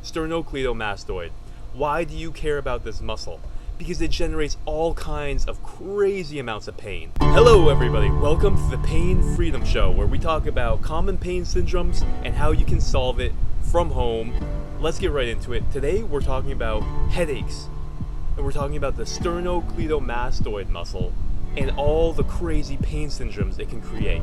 Sternocleidomastoid. Why do you care about this muscle? Because it generates all kinds of crazy amounts of pain. Hello everybody, welcome to the Pain Freedom Show, where we talk about common pain syndromes and how you can solve it from home. Let's get right into it. Today we're talking about headaches, and we're talking about the sternocleidomastoid muscle and all the crazy pain syndromes it can create.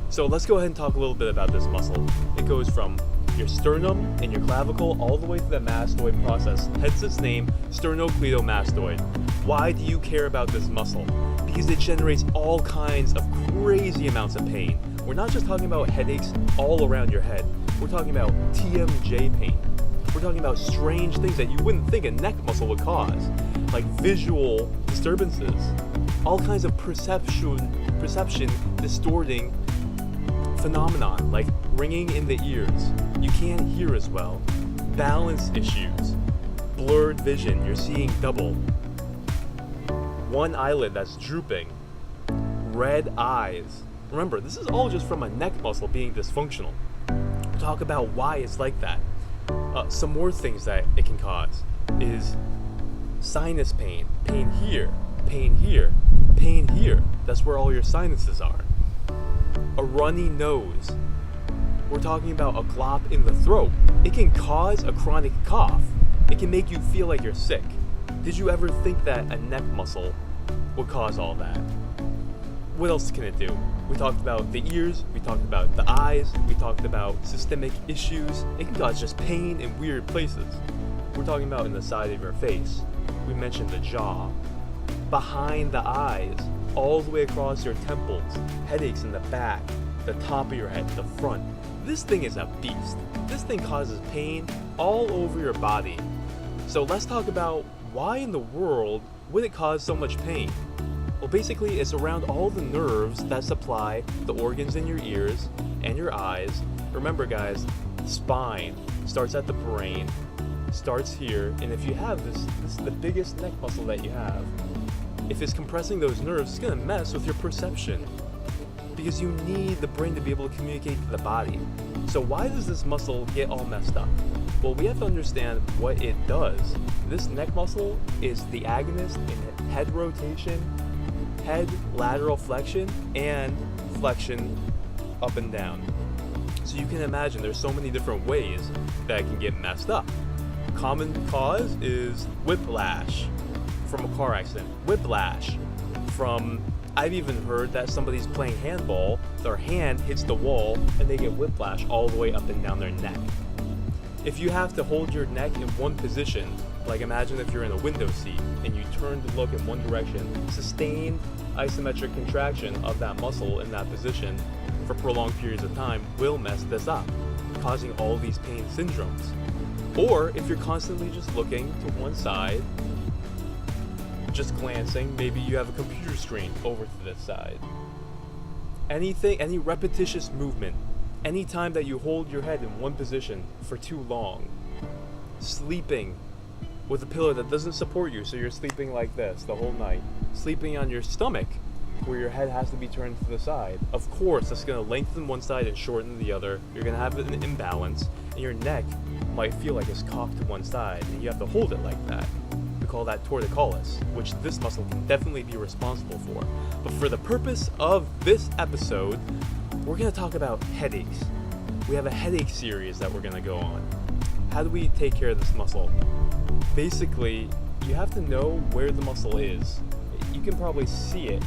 So let's go ahead and talk a little bit about this muscle. It goes from your sternum and your clavicle all the way to the mastoid process, hence its name, sternocleidomastoid. Why do you care about this muscle? Because it generates all kinds of crazy amounts of pain. We're not just talking about headaches all around your head. We're talking about TMJ pain. We're talking about strange things that you wouldn't think a neck muscle would cause, like visual disturbances, all kinds of perception distorting phenomenon, like ringing in the ears, you can't hear as well, balance issues, blurred vision, you're seeing double, one eyelid that's drooping, red eyes. Remember, this is all just from a neck muscle being dysfunctional. We'll talk about why it's like that. Some more things that it can cause is sinus pain, pain here, pain here, pain here. That's where all your sinuses are. A runny nose. We're talking about a glop in the throat. It can cause a chronic cough. It can make you feel like you're sick. Did you ever think that a neck muscle would cause all that? What else can it do? We talked about the ears, we talked about the eyes, we talked about systemic issues. It can cause just pain in weird places. We're talking about in the side of your face. We mentioned the jaw, behind the eyes, all the way across your temples, headaches in the back, the top of your head, the front. This thing is a beast. This thing causes pain all over your body. So let's talk about why in the world would it cause so much pain? Well, basically it's around all the nerves that supply the organs in your ears and your eyes. Remember guys, spine starts at the brain, starts here, and if you have this is the biggest neck muscle that you have. If it's compressing those nerves, it's going to mess with your perception, because you need the brain to be able to communicate to the body. So why does this muscle get all messed up? Well, we have to understand what it does. This neck muscle is the agonist in head rotation, head lateral flexion, and flexion up and down. So you can imagine there's so many different ways that it can get messed up. Common cause is whiplash from a car accident, whiplash from, I've even heard that somebody's playing handball, their hand hits the wall and they get whiplash all the way up and down their neck. If you have to hold your neck in one position, like imagine if you're in a window seat and you turn to look in one direction, sustained isometric contraction of that muscle in that position for prolonged periods of time will mess this up, causing all these pain syndromes. Or if you're constantly just looking to one side, just glancing, maybe you have a computer screen over to this side. Anything, any repetitious movement, any time that you hold your head in one position for too long, sleeping with a pillow that doesn't support you, so you're sleeping like this the whole night, sleeping on your stomach where your head has to be turned to the side. Of course, that's going to lengthen one side and shorten the other. You're going to have an imbalance, and your neck might feel like it's cocked to one side, and you have to hold it like that. We call that torticollis, which this muscle can definitely be responsible for. But for the purpose of this episode, we're going to talk about headaches. We have a headache series that we're going to go on. How do we take care of this muscle? Basically, you have to know where the muscle is. You can probably see it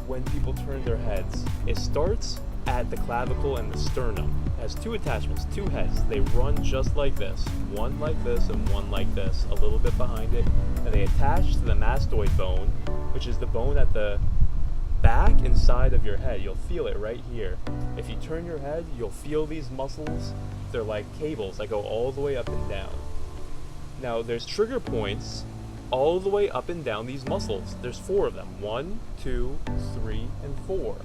when people turn their heads. It starts at the clavicle and the sternum. It has two attachments, two heads. They run just like this, one like this and one like this, a little bit behind it, and they attach to the mastoid bone, which is the bone at the back and side of your head. You'll feel it right here. If you turn your head, you'll feel these muscles. They're like cables that go all the way up and down. Now there's trigger points all the way up and down these muscles. There's 4 of them, 1, 2, 3, and 4.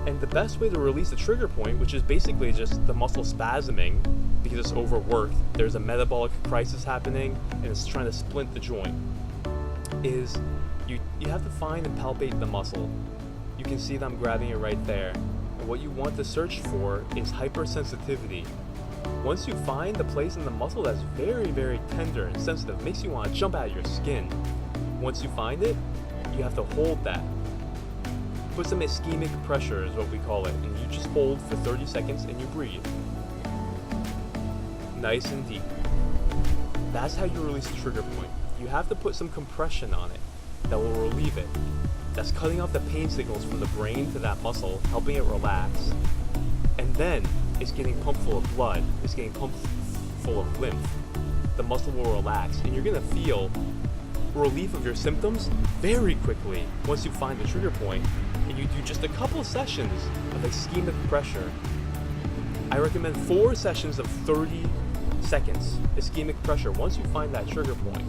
And the best way to release the trigger point, which is basically just the muscle spasming because it's overworked, there's a metabolic crisis happening and it's trying to splint the joint, is you have to find and palpate the muscle. You can see that I'm grabbing it right there. And what you want to search for is hypersensitivity. Once you find the place in the muscle that's very, very tender and sensitive, makes you want to jump out of your skin. Once you find it, you have to hold that. Put some ischemic pressure is what we call it, and you just hold for 30 seconds and you breathe. Nice and deep. That's how you release the trigger point. You have to put some compression on it that will relieve it. That's cutting off the pain signals from the brain to that muscle, helping it relax. And then it's getting pumped full of blood, it's getting pumped full of lymph. The muscle will relax, and you're gonna feel relief of your symptoms very quickly once you find the trigger point and you do just a couple sessions of ischemic pressure. I recommend 4 sessions of 30 seconds ischemic pressure once you find that trigger point.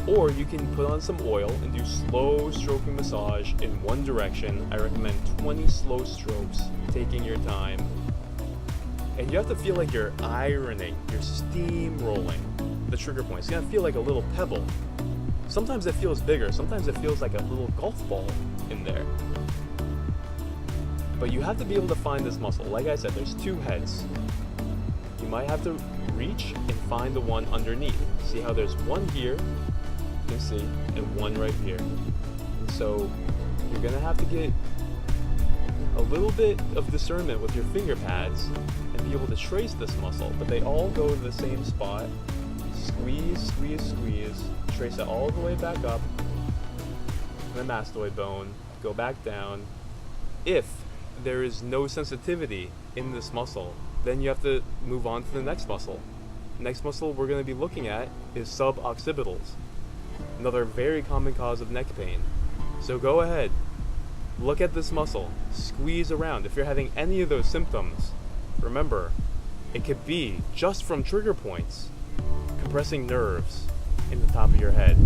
Or you can put on some oil and do slow stroking massage in one direction. I recommend 20 slow strokes, taking your time. And you have to feel like you're ironing, you're steamrolling the trigger point. It's gonna feel like a little pebble. Sometimes it feels bigger, sometimes it feels like a little golf ball in there. But you have to be able to find this muscle. Like I said, there's 2 heads. You might have to reach and find the one underneath. See how there's one here, you can see, and one right here. And so you're gonna have to get a little bit of discernment with your finger pads and be able to trace this muscle, but they all go to the same spot. Squeeze, squeeze, squeeze, trace it all the way back up the mastoid bone, go back down. If there is no sensitivity in this muscle, then you have to move on to the next muscle. Next muscle we're going to be looking at is suboccipitals, another very common cause of neck pain. So go ahead, look at this muscle, squeeze around. If you're having any of those symptoms, remember, it could be just from trigger points, compressing nerves in the top of your head.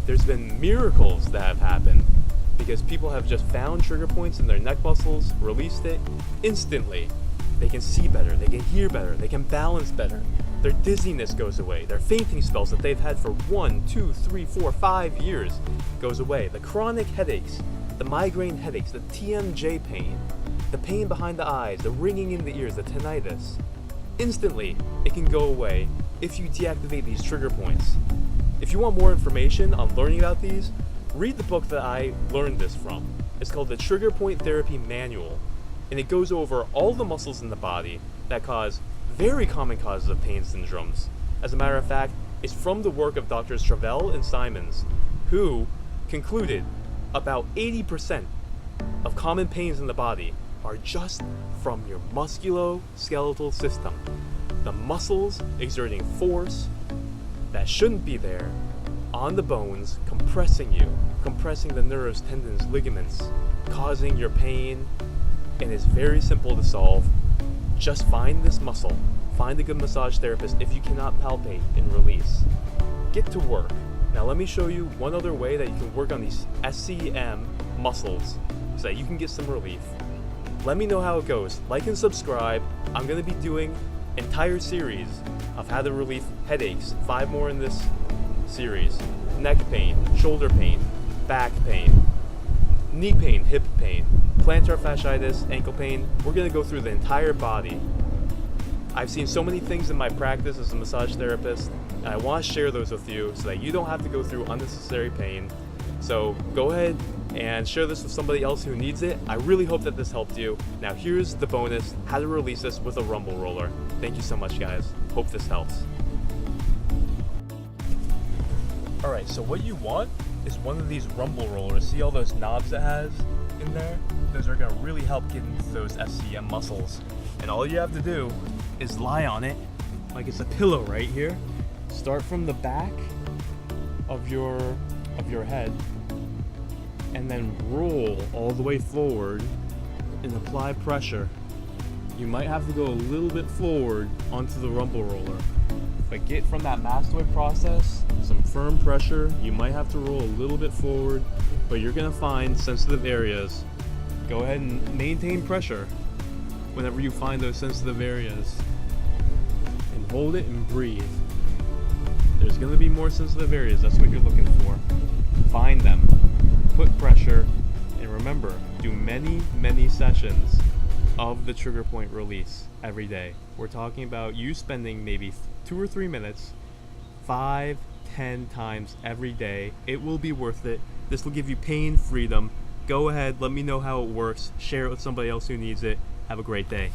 There's been miracles that have happened because people have just found trigger points in their neck muscles, released it instantly. They can see better, they can hear better, they can balance better. Their dizziness goes away. Their fainting spells that they've had for 1, 2, 3, 4, 5 years goes away. The chronic headaches, the migraine headaches, the TMJ pain, the pain behind the eyes, the ringing in the ears, the tinnitus. Instantly, it can go away if you deactivate these trigger points. If you want more information on learning about these, read the book that I learned this from. It's called the Trigger Point Therapy Manual, and it goes over all the muscles in the body that cause very common causes of pain syndromes. As a matter of fact, it's from the work of Drs. Travell and Simons, who concluded about 80% of common pains in the body are just from your musculoskeletal system. The muscles exerting force that shouldn't be there on the bones, compressing you, compressing the nerves, tendons, ligaments, causing your pain. And it's very simple to solve. Just find this muscle, find a good massage therapist if you cannot palpate and release. Get to work. Now let me show you one other way that you can work on these SCM muscles so that you can get some relief. Let me know how it goes. Like and subscribe. I'm going to be doing an entire series of how to relieve headaches. 5 more in this series. Neck pain, shoulder pain, back pain, knee pain, hip pain, plantar fasciitis, ankle pain. We're going to go through the entire body. I've seen so many things in my practice as a massage therapist, and I want to share those with you so that you don't have to go through unnecessary pain. So go ahead and share this with somebody else who needs it. I really hope that this helped you. Now here's the bonus, how to release this with a rumble roller. Thank you so much, guys. Hope this helps. Alright, so what you want is one of these rumble rollers. See all those knobs it has in there? Those are going to really help get into those SCM muscles. And all you have to do is lie on it like it's a pillow right here. Start from the back of your head and then roll all the way forward and apply pressure. You might have to go a little bit forward onto the rumble roller, but get from that mastoid process some firm pressure. You might have to roll a little bit forward, but you're gonna find sensitive areas. Go ahead and maintain pressure whenever you find those sensitive areas and hold it and breathe. There's gonna be more sensitive areas. That's what you're looking for. Find them, put pressure, and remember, do many sessions of the trigger point release every day. We're talking about you spending maybe 2 or 3 minutes, 5, 10 times every day. It will be worth it. This will give you pain freedom. Go ahead, let me know how it works. Share it with somebody else who needs it. Have a great day.